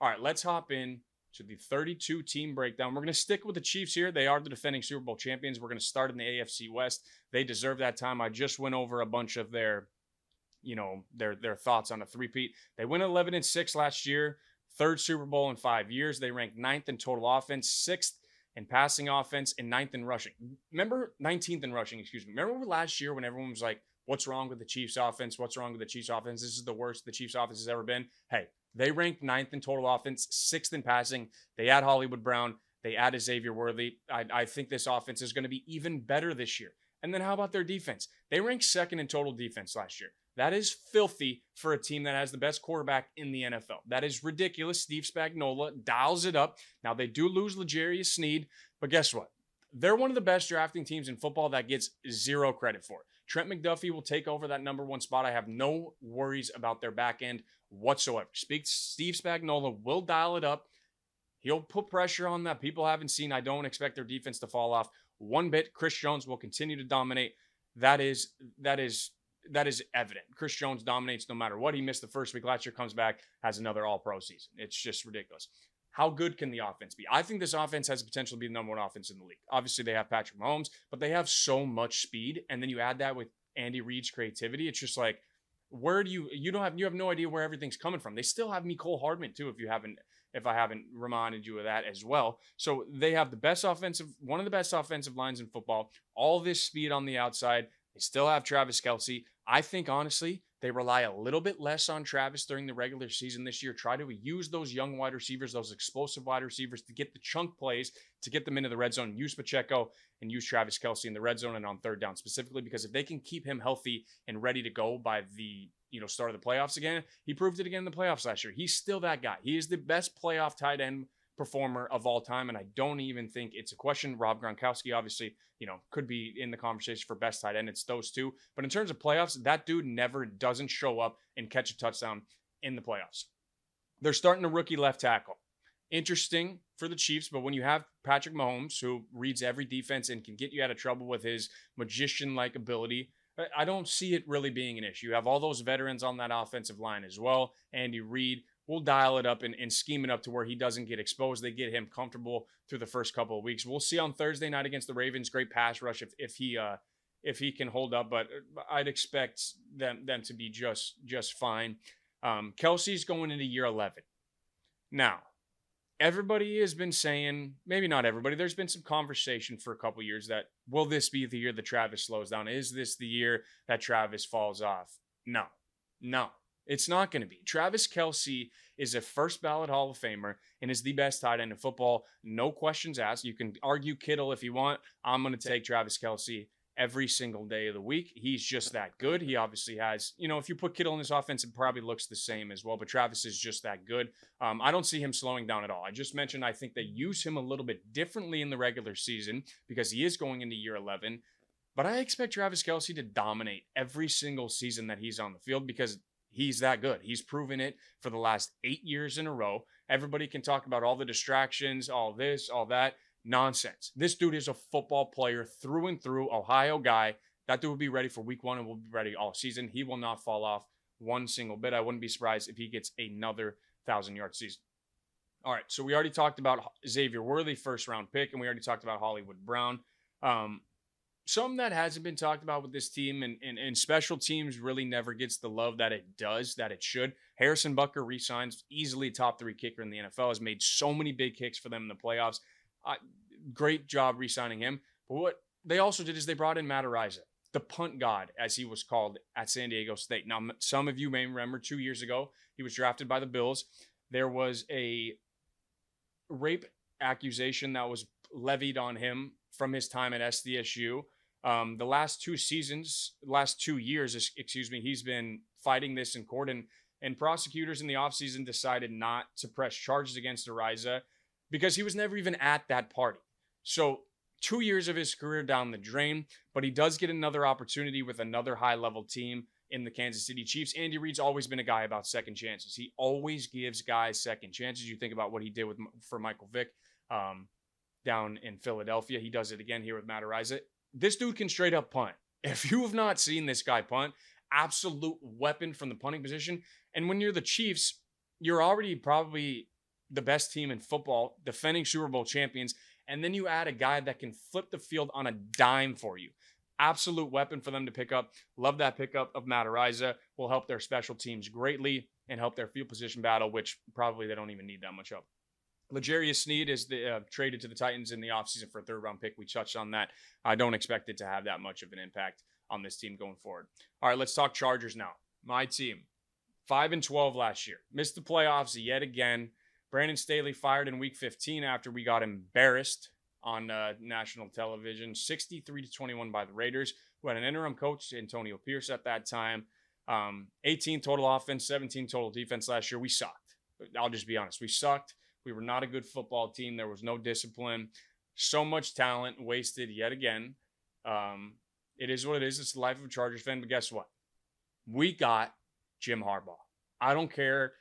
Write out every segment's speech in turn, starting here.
All right, let's hop in to the 32 team breakdown. We're going to stick with the Chiefs here. They are the defending Super Bowl champions. We're going to start in the AFC West. They deserve that time. I just went over a bunch of their thoughts on a three-peat. They went 11-6 last year, third Super Bowl in 5 years. They ranked 9th in total offense, 6th in passing offense, and 9th in rushing. 19th in rushing, excuse me. Remember last year when everyone was like, what's wrong with the Chiefs offense? What's wrong with the Chiefs offense? This is the worst the Chiefs offense has ever been. Hey, they ranked 9th in total offense, 6th in passing. They add Hollywood Brown. They add Xavier Worthy. I think this offense is going to be even better this year. And then how about their defense? They ranked 2nd in total defense last year. That is filthy for a team that has the best quarterback in the NFL. That is ridiculous. Steve Spagnuolo dials it up. Now, they do lose L'Jarius Sneed, but guess what? They're one of the best drafting teams in football that gets zero credit for it. Trent McDuffie will take over that number 1 spot. I have no worries about their back end whatsoever. Steve Spagnuolo will dial it up. He'll put pressure on that people haven't seen. I don't expect their defense to fall off one bit. Chris Jones will continue to dominate. That is evident. Chris Jones dominates no matter what. He missed the first week last year, comes back, has another all-pro season. It's just ridiculous. How good can the offense be? I think this offense has the potential to be the number 1 offense in the league. Obviously, they have Patrick Mahomes, but they have so much speed. And then you add that with Andy Reid's creativity. It's just like, where do you have no idea where everything's coming from. They still have Mecole Hardman too, if I haven't reminded you of that as well. So they have one of the best offensive lines in football, all this speed on the outside. They still have Travis Kelce. I think, honestly, they rely a little bit less on Travis during the regular season this year. Try to use those young wide receivers, those explosive wide receivers to get the chunk plays, to get them into the red zone. Use Pacheco and use Travis Kelce in the red zone and on third down specifically, because if they can keep him healthy and ready to go by the start of the playoffs again, he proved it again in the playoffs last year. He's still that guy. He is the best playoff tight end performer of all time, and I don't even think it's a question. Rob Gronkowski, obviously, could be in the conversation for best tight end. It's those two. But in terms of playoffs, that dude never doesn't show up and catch a touchdown in the playoffs. They're starting a rookie left tackle. Interesting for the Chiefs, but when you have Patrick Mahomes, who reads every defense and can get you out of trouble with his magician-like ability, I don't see it really being an issue. You have all those veterans on that offensive line as well. Andy Reid will dial it up and scheme it up to where he doesn't get exposed. They get him comfortable through the first couple of weeks. We'll see on Thursday night against the Ravens. Great pass rush if he can hold up, but I'd expect them to be just fine. Kelsey's going into year 11. Now, everybody has been saying, maybe not everybody, there's been some conversation for a couple years that, will this be the year that Travis slows down? Is this the year that Travis falls off? No, it's not going to be. Travis Kelce is a first ballot Hall of Famer and is the best tight end in football. No questions asked. You can argue Kittle if you want. I'm going to take Travis Kelce every single day of the week. He's just that good. He obviously has, if you put Kittle in this offense, it probably looks the same as well, but Travis is just that good. I don't see him slowing down at all. I just mentioned I think they use him a little bit differently in the regular season because he is going into year 11, but I expect Travis Kelce to dominate every single season that he's on the field because he's that good. He's proven it for the last 8 years in a row. Everybody can talk about all the distractions, all this, all that. Nonsense. This dude is a football player through and through, Ohio guy. That dude will be ready for week 1 and will be ready all season. He will not fall off one single bit. I wouldn't be surprised if he gets another 1,000-yard season. All right, so we already talked about Xavier Worthy, first-round pick, and we already talked about Hollywood Brown. Something that hasn't been talked about with this team and special teams really never gets the love that it does, that it should. Harrison Butker re-signs, easily top 3 kicker in the NFL, has made so many big kicks for them in the playoffs. Great job re-signing him. But what they also did is they brought in Matt Araiza, the punt god, as he was called at San Diego State. Now, some of you may remember 2 years ago, he was drafted by the Bills. There was a rape accusation that was levied on him from his time at SDSU. The last 2 years, he's been fighting this in court, and prosecutors in the offseason decided not to press charges against Araiza because he was never even at that party. So 2 years of his career down the drain, but he does get another opportunity with another high-level team in the Kansas City Chiefs. Andy Reid's always been a guy about second chances. He always gives guys second chances. You think about what he did for Michael Vick down in Philadelphia. He does it again here with Matt Araiza. This dude can straight up punt. If you have not seen this guy punt, absolute weapon from the punting position. And when you're the Chiefs, you're already probably the best team in football, defending Super Bowl champions, and then you add a guy that can flip the field on a dime for you. Absolute weapon for them to pick up. Love that pickup of Matt Araiza. Will help their special teams greatly and help their field position battle, which probably they don't even need that much help. L'Jarius Sneed is traded to the Titans in the offseason for a third-round pick. We touched on that. I don't expect it to have that much of an impact on this team going forward. All right, let's talk Chargers now. My team, 5-12 last year. Missed the playoffs yet again. Brandon Staley fired in Week 15 after we got embarrassed on national television, 63-21 by the Raiders, who had an interim coach, Antonio Pierce, at that time. 18 total offense, 17 total defense last year. We sucked. I'll just be honest. We sucked. We were not a good football team. There was no discipline. So much talent wasted yet again. It is what it is. It's the life of a Chargers fan. But guess what? We got Jim Harbaugh. I don't care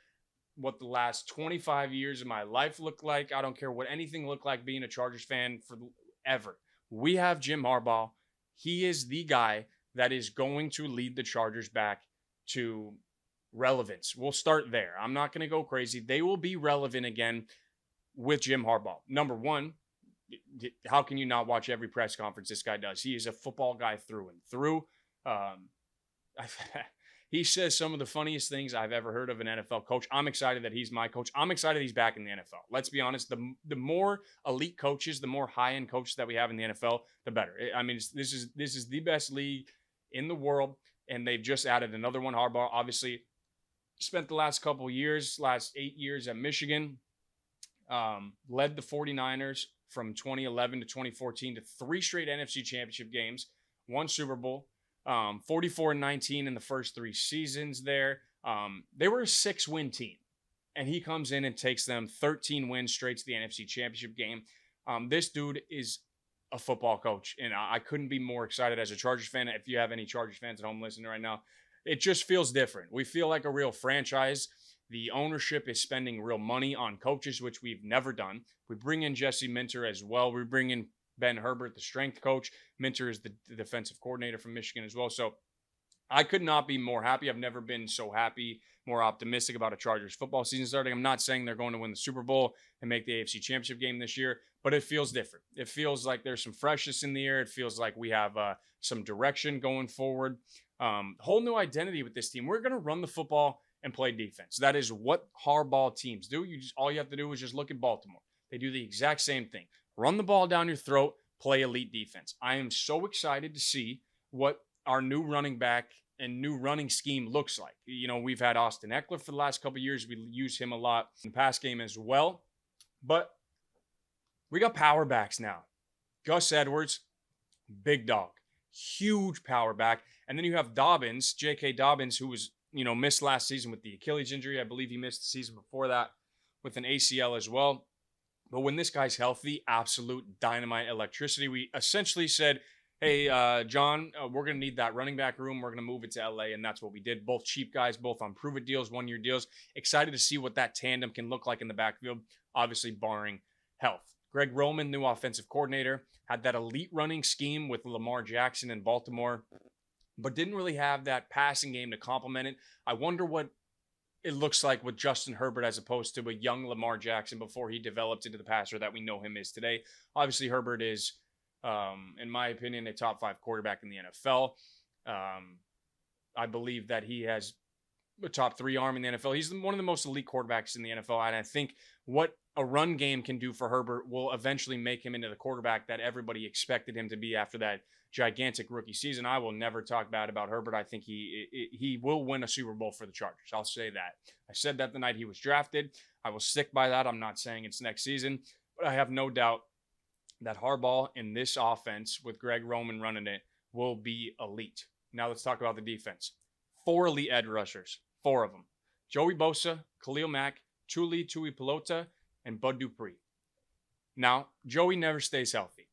what the last 25 years of my life looked like. I don't care what anything looked like being a Chargers fan forever. We have Jim Harbaugh. He is the guy that is going to lead the Chargers back to relevance. We'll start there. I'm not going to go crazy. They will be relevant again with Jim Harbaugh. Number one, how can you not watch every press conference this guy does? He is a football guy through and through. He says some of the funniest things I've ever heard of an NFL coach. I'm excited that he's my coach. I'm excited he's back in the NFL. Let's be honest. The more elite coaches, the more high-end coaches that we have in the NFL, the better. I mean, this is the best league in the world, and they've just added another one. Harbaugh, obviously, spent the last 8 years at Michigan, led the 49ers from 2011 to 2014 to 3 straight NFC championship games, 1 Super Bowl, 44-19 in the first 3 seasons there. They were a 6-win team, and he comes in and takes them 13 wins straight to the NFC championship game. This dude is a football coach, and I couldn't be more excited as a Chargers fan. If you have any Chargers fans at home listening right now, it just feels different. We feel like a real franchise. The ownership is spending real money on coaches, which we've never done. We bring in Jesse Minter as well. We bring in Ben Herbert, the strength coach. Minter is the defensive coordinator from Michigan as well. So I could not be more happy. I've never been so happy, more optimistic about a Chargers football season starting. I'm not saying they're going to win the Super Bowl and make the AFC Championship game this year, but it feels different. It feels like there's some freshness in the air. It feels like we have some direction going forward. Whole new identity with this team. We're going to run the football and play defense. That is what Harbaugh teams do. All you have to do is just look at Baltimore. They do the exact same thing. Run the ball down your throat, play elite defense. I am so excited to see what our new running back and new running scheme looks like. You know, we've had Austin Eckler for the last couple of years. We use him a lot in the pass game as well. But we got power backs now. Gus Edwards, big dog. Huge power back. And then you have Dobbins, J.K. Dobbins, who was, missed last season with the Achilles injury. I believe he missed the season before that with an ACL as well. But when this guy's healthy, absolute dynamite electricity. We essentially said, hey, John, we're going to need that running back room. We're going to move it to LA, and that's what we did. Both cheap guys, both on prove-it deals, one-year deals. Excited to see what that tandem can look like in the backfield, obviously barring health. Greg Roman, new offensive coordinator, had that elite running scheme with Lamar Jackson in Baltimore, but didn't really have that passing game to complement it. I wonder what it looks like with Justin Herbert as opposed to a young Lamar Jackson before he developed into the passer that we know him is today. Obviously, Herbert is, in my opinion, a top 5 quarterback in the NFL. I believe that he has a top 3 arm in the NFL. He's one of the most elite quarterbacks in the NFL, and I think what a run game can do for Herbert will eventually make him into the quarterback that everybody expected him to be after that gigantic rookie season. I will never talk bad about Herbert. I think he will win a Super Bowl for the Chargers. I'll say that. I said that the night he was drafted. I will stick by that. I'm not saying it's next season, but I have no doubt that Harbaugh in this offense with Greg Roman running it will be elite. Now let's talk about the defense. 4 elite edge rushers, 4 of them. Joey Bosa, Khalil Mack, Tuli Tuipolota, and Bud Dupree. Now, Joey never stays healthy.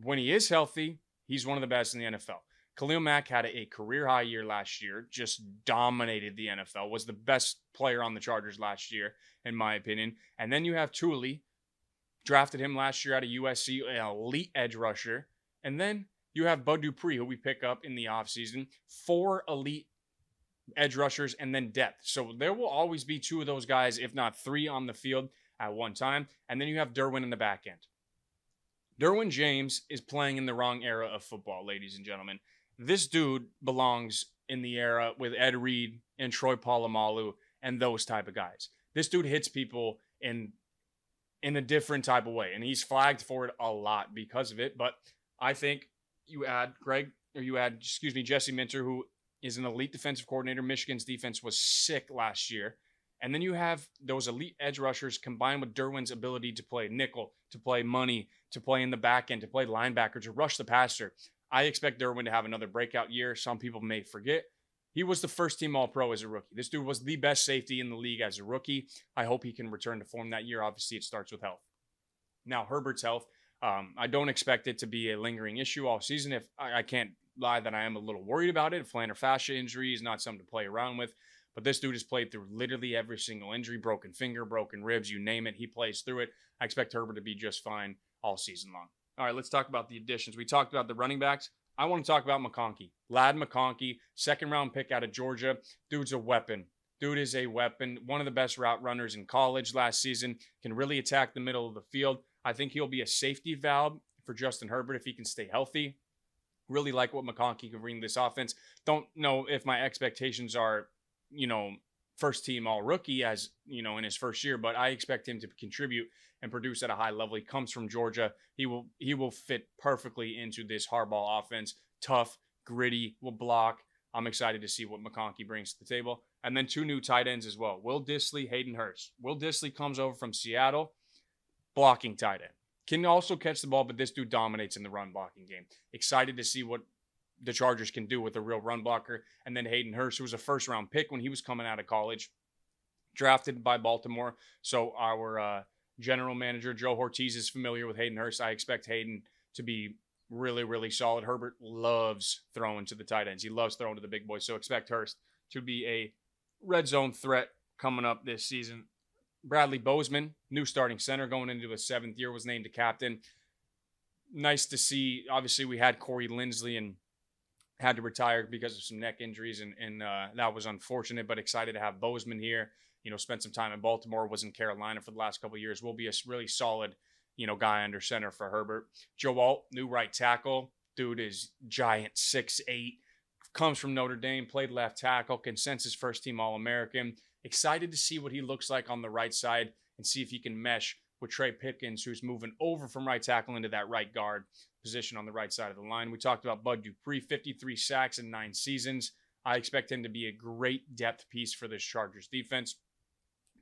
When he is healthy, he's one of the best in the NFL. Khalil Mack had a career-high year last year, just dominated the NFL, was the best player on the Chargers last year, in my opinion. And then you have Tuli, drafted him last year out of USC, an elite edge rusher. And then you have Bud Dupree, who we pick up in the offseason, 4 elite edge rushers and then depth. So there will always be 2 of those guys, if not 3, on the field. at one time. And then you have Derwin in the back end. Derwin James is playing in the wrong era of football, ladies and gentlemen. This dude belongs in the era with Ed Reed and Troy Polamalu and those type of guys. This dude hits people in a different type of way, and he's flagged for it a lot because of it. But I think you add Jesse Minter, who is an elite defensive coordinator. Michigan's defense was sick last year. And then you have those elite edge rushers combined with Derwin's ability to play nickel, to play money, to play in the back end, to play linebacker, to rush the passer. I expect Derwin to have another breakout year. Some people may forget. He was the first team All-Pro as a rookie. This dude was the best safety in the league as a rookie. I hope he can return to form that year. Obviously, it starts with health. Now, Herbert's health, I don't expect it to be a lingering issue all season. If I can't lie that I am a little worried about it. Plantar fascia injury is not something to play around with. But this dude has played through literally every single injury, broken finger, broken ribs, you name it. He plays through it. I expect Herbert to be just fine all season long. All right, let's talk about the additions. We talked about the running backs. I want to talk about McConkey. Ladd McConkey, second-round pick out of Georgia. Dude's a weapon. Dude is a weapon. One of the best route runners in college last season. Can really attack the middle of the field. I think he'll be a safety valve for Justin Herbert if he can stay healthy. Really like what McConkey can bring to this offense. Don't know if my expectations are, first team all rookie as, in his first year, but I expect him to contribute and produce at a high level. He comes from Georgia. He will fit perfectly into this Harbaugh offense. Tough, gritty, will block. I'm excited to see what McConkey brings to the table. And then two new tight ends as well. Will Dissly, Hayden Hurst. Will Dissly comes over from Seattle, blocking tight end. Can also catch the ball, but this dude dominates in the run blocking game. Excited to see what the Chargers can do with a real run blocker. And then Hayden Hurst, who was a first-round pick when he was coming out of college, drafted by Baltimore. So our general manager, Joe Ortiz, is familiar with Hayden Hurst. I expect Hayden to be really, really solid. Herbert loves throwing to the tight ends. He loves throwing to the big boys. So expect Hurst to be a red zone threat coming up this season. Bradley Bozeman, new starting center going into his 7th year, was named a captain. Nice to see. Obviously, we had Corey Linsley and had to retire because of some neck injuries, and that was unfortunate, but excited to have Bozeman here. Spent some time in Baltimore, was in Carolina for the last couple of years. Will be a really solid, guy under center for Herbert. Joe Alt, new right tackle. Dude is giant, 6'8", comes from Notre Dame, played left tackle, consensus first-team All-American. Excited to see what he looks like on the right side and see if he can mesh with Trey Pipkins, who's moving over from right tackle into that right guard position on the right side of the line. We talked about Bud Dupree, 53 sacks in 9 seasons. I expect him to be a great depth piece for this Chargers defense.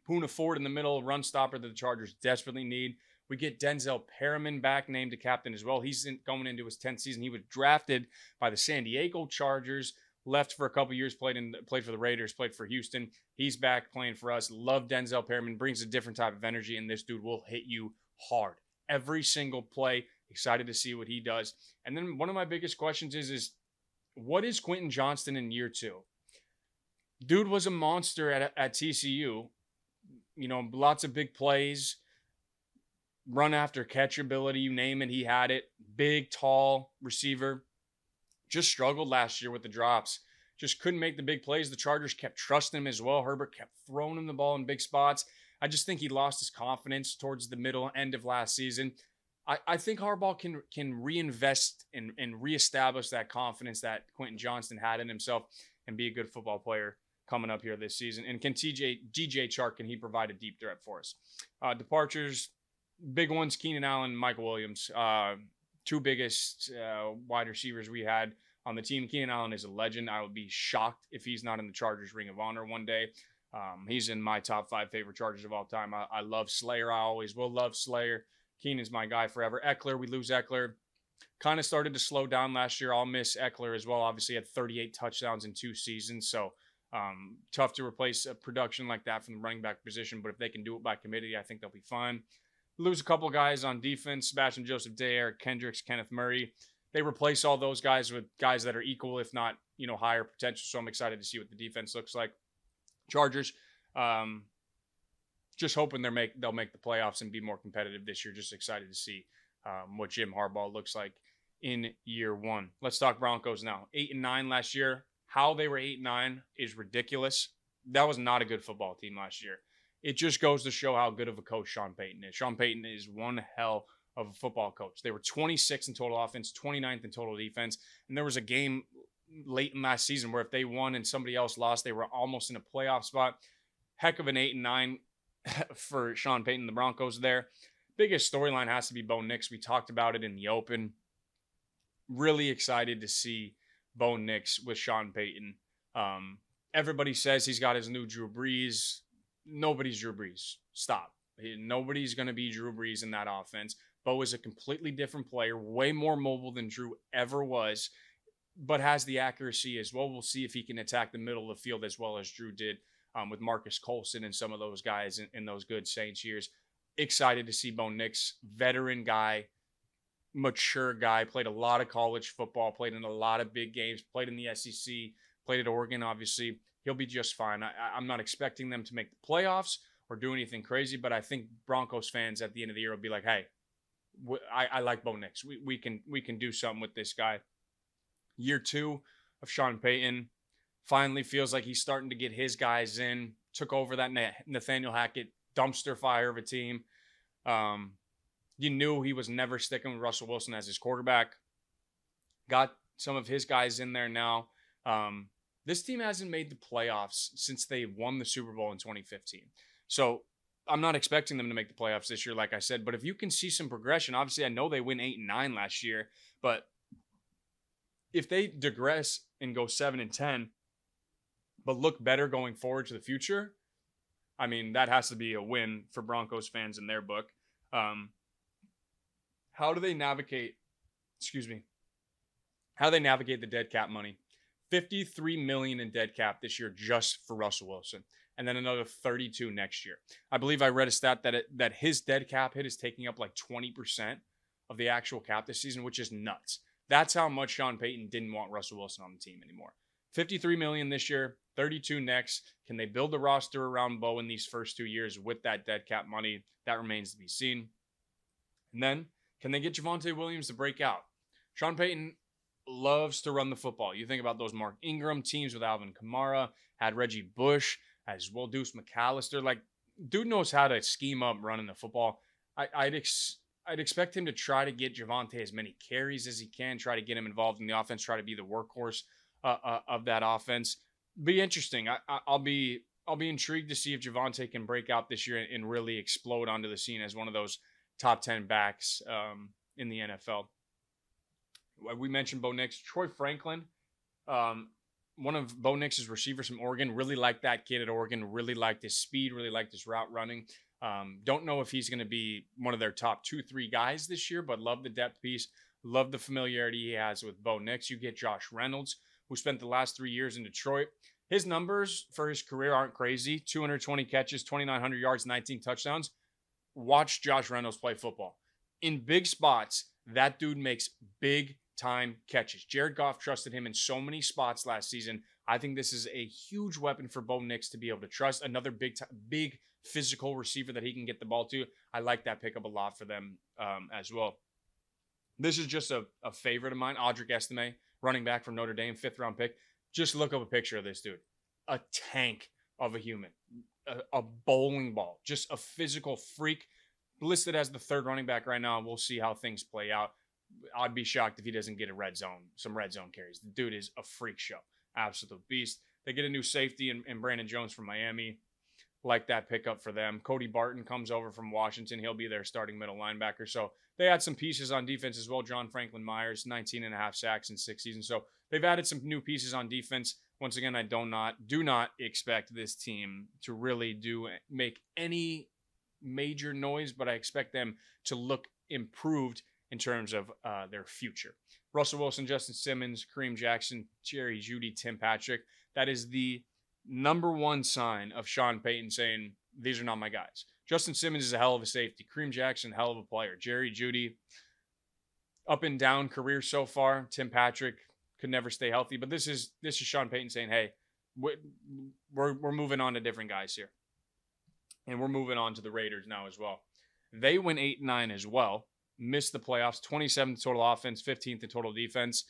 Poona Ford in the middle, run stopper that the Chargers desperately need. We get Denzel Perriman back, named a captain as well. He's going into his 10th season. He was drafted by the San Diego Chargers, left for a couple years, played for the Raiders, played for Houston. He's back playing for us. Love Denzel Perriman. Brings a different type of energy, and this dude will hit you hard. Every single play. Excited to see what he does. And then one of my biggest questions is what is Quentin Johnston in year 2? Dude was a monster at TCU. Lots of big plays, run after catch ability, you name it, he had it. Big, tall receiver. Just struggled last year with the drops. Just couldn't make the big plays. The Chargers kept trusting him as well. Herbert kept throwing him the ball in big spots. I just think he lost his confidence towards the middle end of last season. I think Harbaugh can reinvest and reestablish that confidence that Quentin Johnston had in himself and be a good football player coming up here this season. And can DJ Chark, can he provide a deep threat for us? Departures, big ones, Keenan Allen, Michael Williams. Two biggest wide receivers we had on the team. Keenan Allen is a legend. I would be shocked if he's not in the Chargers Ring of Honor one day. He's in my top 5 favorite Chargers of all time. I love Slayer. I always will love Slayer. Keenan's my guy forever. Eckler, we lose Eckler. Kind of started to slow down last year. I'll miss Eckler as well. Obviously, had 38 touchdowns in 2 seasons. So tough to replace a production like that from the running back position. But if they can do it by committee, I think they'll be fine. Lose a couple guys on defense. Sebastian Joseph Day, Eric Kendricks, Kenneth Murray. They replace all those guys with guys that are equal, if not, higher potential. So I'm excited to see what the defense looks like. Chargers, just hoping they'll make the playoffs and be more competitive this year. Just excited to see what Jim Harbaugh looks like in year 1. Let's talk Broncos now. 8-9 last year. How they were 8-9 is ridiculous. That was not a good football team last year. It just goes to show how good of a coach Sean Payton is. Sean Payton is one hell of a football coach. They were 26th in total offense, 29th in total defense. And there was a game late in last season where if they won and somebody else lost, they were almost in a playoff spot. Heck of an 8-9 for Sean Payton and the Broncos there. Biggest storyline has to be Bo Nix. We talked about it in the open. Really excited to see Bo Nix with Sean Payton. Everybody says he's got his new Drew Brees. Nobody's Drew Brees. Stop. Nobody's going to be Drew Brees in that offense. Bo is a completely different player, way more mobile than Drew ever was, but has the accuracy as well. We'll see if he can attack the middle of the field as well as Drew did with Marcus Colson and some of those guys in those good Saints years. Excited to see Bo Nix, veteran guy, mature guy, played a lot of college football, played in a lot of big games, played in the SEC, played at Oregon, obviously. He'll be just fine. I'm not expecting them to make the playoffs or do anything crazy, but I think Broncos fans at the end of the year will be like, hey, I like Bo Nix. We can do something with this guy. Year 2 of Sean Payton finally feels like he's starting to get his guys in. Took over that Nathaniel Hackett dumpster fire of a team. You knew he was never sticking with Russell Wilson as his quarterback. Got some of his guys in there now. This team hasn't made the playoffs since they won the Super Bowl in 2015. So I'm not expecting them to make the playoffs this year, like I said. But if you can see some progression, obviously I know they win 8-9 last year. But if they digress and go 7-10, but look better going forward to the future, I mean, that has to be a win for Broncos fans in their book. How do they navigate the dead cap money? $53 million in dead cap this year just for Russell Wilson, and then another 32 next year. I believe I read a stat that his dead cap hit is taking up like 20% of the actual cap this season, which is nuts. That's how much Sean Payton didn't want Russell Wilson on the team anymore. $53 million this year, 32 next. Can they build a roster around Bo in these first 2 years with that dead cap money? That remains to be seen. And then, can they get Javonte Williams to break out? Sean Payton loves to run the football. You think about those Mark Ingram teams with Alvin Kamara, had Reggie Bush, as well Deuce McAllister. Like, dude knows how to scheme up running the football. I'd expect him to try to get Javonte as many carries as he can, try to get him involved in the offense, try to be the workhorse of that offense. Be interesting. I'll be intrigued to see if Javonte can break out this year and really explode onto the scene as one of those top 10 backs in the NFL. We mentioned Bo Nix. Troy Franklin, one of Bo Nix's receivers from Oregon, really liked that kid at Oregon, really liked his speed, really liked his route running. Don't know if he's going to be one of their top 2-3 guys this year, but love the depth piece, love the familiarity he has with Bo Nix. You get Josh Reynolds, who spent the last 3 years in Detroit. His numbers for his career aren't crazy. 220 catches, 2,900 yards, 19 touchdowns. Watch Josh Reynolds play football. In big spots, that dude makes big time catches. Jared Goff trusted him in so many spots last season. I think this is a huge weapon for Bo Nix to be able to trust. Another big physical receiver that he can get the ball to. I like that pickup a lot for them as well. This is just a favorite of mine. Audric Estime, running back from Notre Dame, 5th round pick. Just look up a picture of this dude. A tank of a human. A bowling ball. Just a physical freak. Listed as the 3rd running back right now. We'll see how things play out. I'd be shocked if he doesn't get some red zone carries. The dude is a freak show. Absolute beast. They get a new safety in Brandon Jones from Miami. Like that pickup for them. Cody Barton comes over from Washington. He'll be their starting middle linebacker. So they had some pieces on defense as well. John Franklin Myers, 19.5 sacks in 6 seasons. So they've added some new pieces on defense. Once again, I do not expect this team to really make any major noise, but I expect them to look improved in terms of their future. Russell Wilson, Justin Simmons, Kareem Jackson, Jerry Jeudy, Tim Patrick. That is the number one sign of Sean Payton saying, these are not my guys. Justin Simmons is a hell of a safety. Kareem Jackson, hell of a player. Jerry Jeudy, up and down career so far. Tim Patrick could never stay healthy. But this is Sean Payton saying, hey, we're moving on to different guys here. And we're moving on to the Raiders now as well. They went 8-9 as well. Missed the playoffs. 27th total offense, 15th in total defense.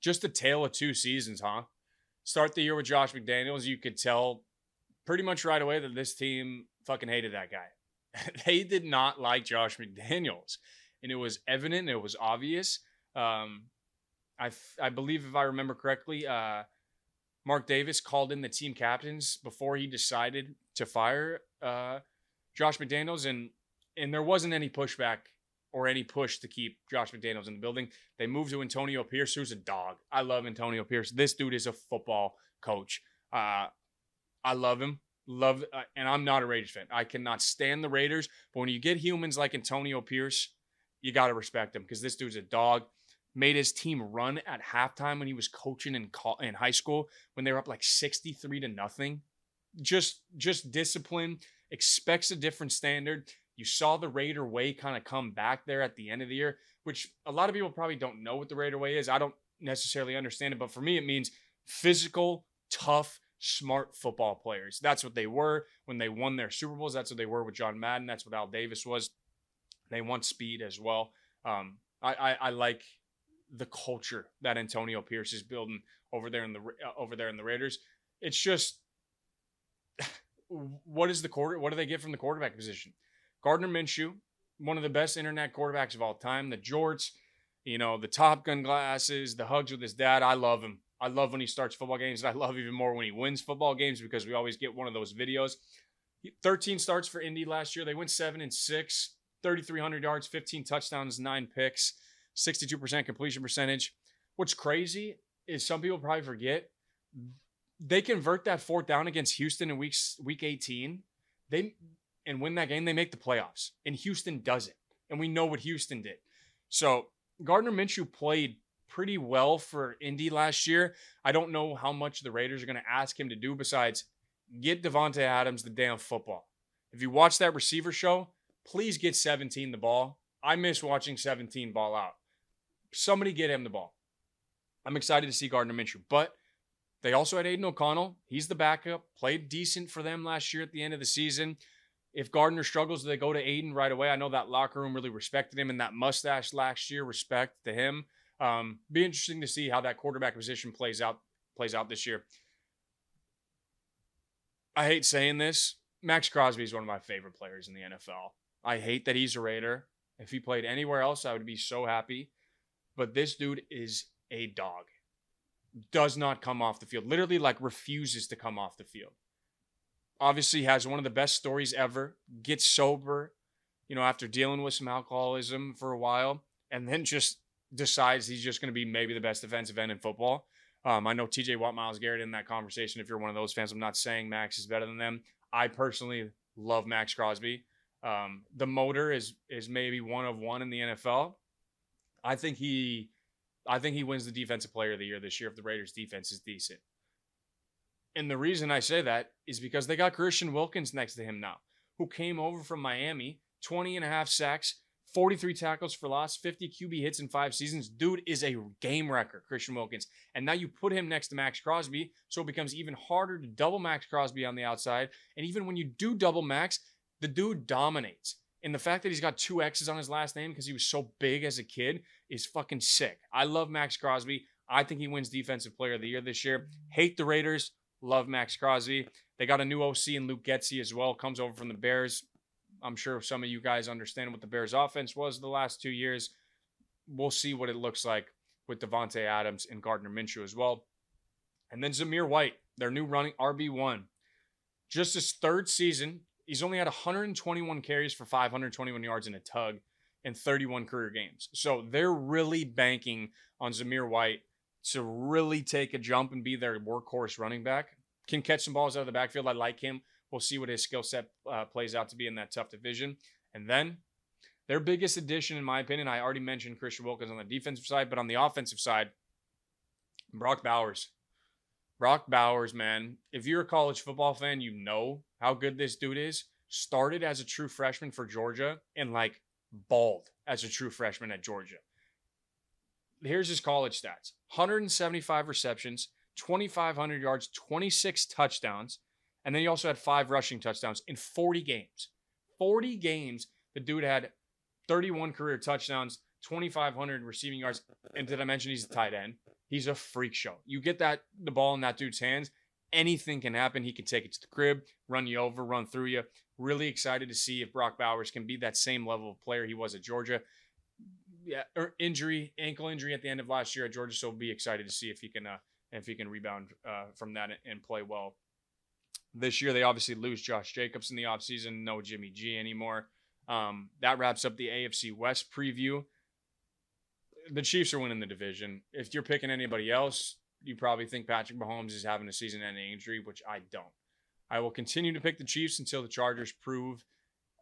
Just a tale of 2 seasons, huh? Start the year with Josh McDaniels. You could tell pretty much right away that this team fucking hated that guy. They did not like Josh McDaniels, and it was evident. It was obvious. I believe, if I remember correctly, Mark Davis called in the team captains before he decided to fire Josh McDaniels, and there wasn't any pushback or any push to keep Josh McDaniels in the building. They moved to Antonio Pierce, who's a dog. I love Antonio Pierce. This dude is a football coach. I love him. And I'm not a Raiders fan. I cannot stand the Raiders, but when you get humans like Antonio Pierce, you got to respect him because this dude's a dog. Made his team run at halftime when he was coaching in high school when they were up like 63-0. Just discipline, expects a different standard. You saw the Raider way kind of come back there at the end of the year, which a lot of people probably don't know what the Raider way is. I don't necessarily understand it, but for me, it means physical, tough, smart football players. That's what they were when they won their Super Bowls. That's what they were with John Madden. That's what Al Davis was. They want speed as well. I like the culture that Antonio Pierce is building over there in the Raiders. It's just, what do they get from the quarterback position? Gardner Minshew, one of the best internet quarterbacks of all time. The jorts, the Top Gun glasses, the hugs with his dad. I love him. I love when he starts football games, and I love even more when he wins football games because we always get one of those videos. 13 starts for Indy last year. They went 7-6, 3,300 yards, 15 touchdowns, 9 picks, 62% completion percentage. What's crazy is some people probably forget they convert that fourth down against Houston in week 18. And win that game, they make the playoffs. And Houston doesn't. And we know what Houston did. So Gardner Minshew played pretty well for Indy last year. I don't know how much the Raiders are going to ask him to do besides get Devontae Adams the damn football. If you watch that receiver show, please get 17 the ball. I miss watching 17 ball out. Somebody get him the ball. I'm excited to see Gardner Minshew. But they also had Aiden O'Connell. He's the backup. Played decent for them last year at the end of the season. If Gardner struggles, they go to Aiden right away. I know that locker room really respected him, and that mustache last year, respect to him. Be interesting to see how that quarterback position plays out this year. I hate saying this. Maxx Crosby is one of my favorite players in the NFL. I hate that he's a Raider. If he played anywhere else, I would be so happy. But this dude is a dog. Does not come off the field. Literally, refuses to come off the field. Obviously has one of the best stories ever. Gets sober, after dealing with some alcoholism for a while, and then just decides he's just going to be maybe the best defensive end in football. I know TJ Watt, Myles Garrett in that conversation. If you're one of those fans, I'm not saying Max is better than them. I personally love Maxx Crosby. The motor is maybe one of one in the NFL. I think he wins the Defensive Player of the Year this year if the Raiders' defense is decent. And the reason I say that is because they got Christian Wilkins next to him now, who came over from Miami, 20.5 sacks, 43 tackles for loss, 50 QB hits in 5 seasons. Dude is a game wrecker, Christian Wilkins. And now you put him next to Maxx Crosby, so it becomes even harder to double Maxx Crosby on the outside. And even when you do double Max, the dude dominates. And the fact that he's got 2 X's on his last name because he was so big as a kid is fucking sick. I love Maxx Crosby. I think he wins Defensive Player of the Year this year. Hate the Raiders. Love Maxx Crosby. They got a new OC in Luke Getsy as well. Comes over from the Bears. I'm sure some of you guys understand what the Bears offense was the last 2 years. We'll see what it looks like with Devontae Adams and Gardner Minshew as well. And then Zamir White, their new running RB1. Just his 3rd season, he's only had 121 carries for 521 yards in a tug in 31 career games. So they're really banking on Zamir White to really take a jump and be their workhorse running back. Can catch some balls out of the backfield. I like him. We'll see what his skill set plays out to be in that tough division. And then their biggest addition, in my opinion, I already mentioned Christian Wilkins on the defensive side, but on the offensive side, Brock Bowers. Brock Bowers, man. If you're a college football fan, you know how good this dude is. Started as a true freshman for Georgia and balled as a true freshman at Georgia. Here's his college stats. 175 receptions, 2,500 yards, 26 touchdowns. And then he also had 5 rushing touchdowns in 40 games. 40 games, the dude had 31 career touchdowns, 2,500 receiving yards. And did I mention he's a tight end? He's a freak show. You get the ball in that dude's hands, anything can happen. He can take it to the crib, run you over, run through you. Really excited to see if Brock Bowers can be that same level of player he was at Georgia. Yeah, or ankle injury at the end of last year at Georgia. So we'll be excited to see if he can rebound from that and play well. This year, they obviously lose Josh Jacobs in the offseason. No Jimmy G anymore. That wraps up the AFC West preview. The Chiefs are winning the division. If you're picking anybody else, you probably think Patrick Mahomes is having a season-ending injury, which I don't. I will continue to pick the Chiefs until the Chargers prove,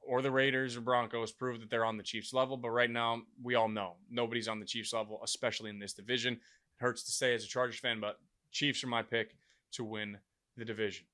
or the Raiders or Broncos prove that they're on the Chiefs level. But right now, we all know nobody's on the Chiefs level, especially in this division. It hurts to say as a Chargers fan, but Chiefs are my pick to win the division.